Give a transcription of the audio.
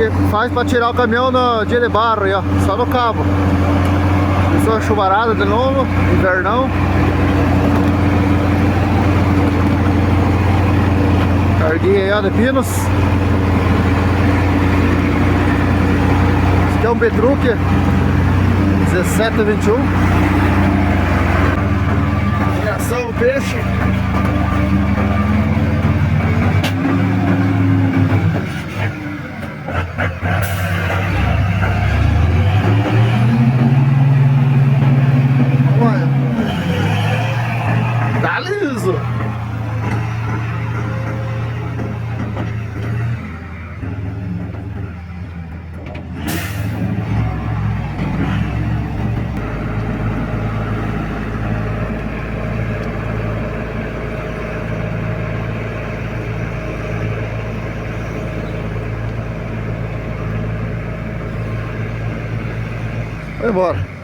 que faz pra tirar o caminhão no dia de barro aí, ó, só no cabo. Começou a chuvarada de novo, invernão. Carguinha aí, ó, de pinos. Esse aqui é um Petruc 1721. Reação peixe. Olha. Tá liso. Vai embora.